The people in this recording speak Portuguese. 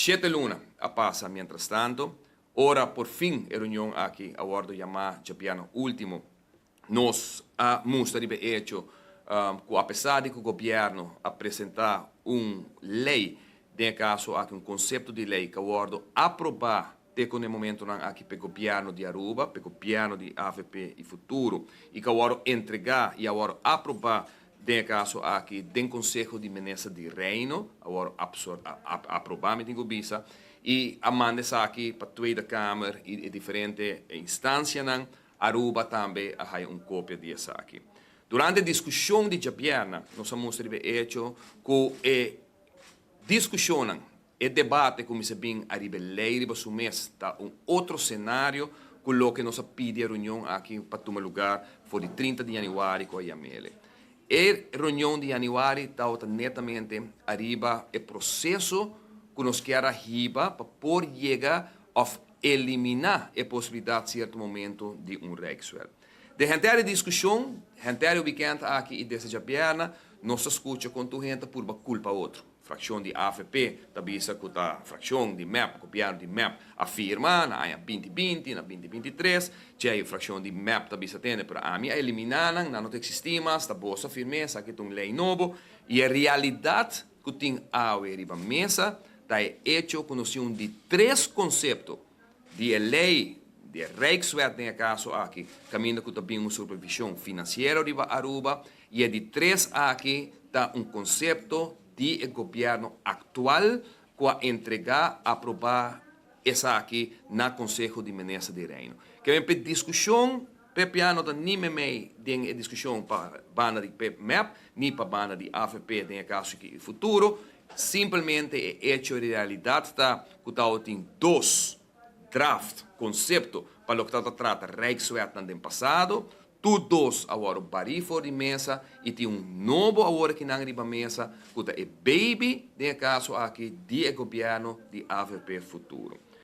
7 luna a passa, mientras tanto. Ora, por fim, a reunião aqui, a bordo chamada Japiano último, nós mostramos hecho, que apesar de que o governo apresentar uma lei, de caso aqui conceito de lei que a bordo aprovar até no momento aqui para o governo de Aruba, para o governo de AVP e futuro, e que a bordo entregar e a bordo aprovar de caso aqui do Conselho de Ministros de Reino, agora aprovar me tenho visa e a manda aqui para a Tweede Kamer e diferentes instâncias Aruba também há uma cópia disso aqui. Durante a discussão de Japiana, nós hemos hecho que discussão e debate como se bem arriba lei riba su mês tá outro cenário com o que nós pedimos a reunião aqui para tomar lugar for de 30 de janeiro com a Yamele. A reunião de janeiro está netamente arriba o processo que nós queremos arriba para poder chegar a eliminar a possibilidade, em certo momento, de Rijkswet. De gente discussão, gente weekend aqui e dessa Japiana, nós escutamos com a gente por culpa outro. Fração de AFP, tabisa que a fração de MEP, o governo de MEP afirma na 2020, na 2023, que a fração de MEP tabisa tem para a minha eliminar, não tem sistemas, está boa firmeza, que tem uma lei nova, e a realidade que tem a riba mesa, está hecho com noção de 3 conceitos de lei de Rijkswet, nesse caso aqui, caminho que também uma supervisão financeira de Aruba, e de 3 aqui está conceito de governo atual que entregar, aprovar essa aqui na Conselho de Ministros de Reino. Que é uma discussão, pepiano da nem me tem discussão para a banda de MEP, nem para a banda de AFP, tem caso que futuro, simplesmente é hecho de realidade tá, que tem 2 draft, conceito, para o que trata Rijkswet no passado, todos agora bari for de mesa e tem novo agora que não riba mesa, que é baby, de caso aqui, de governo de AVP futuro.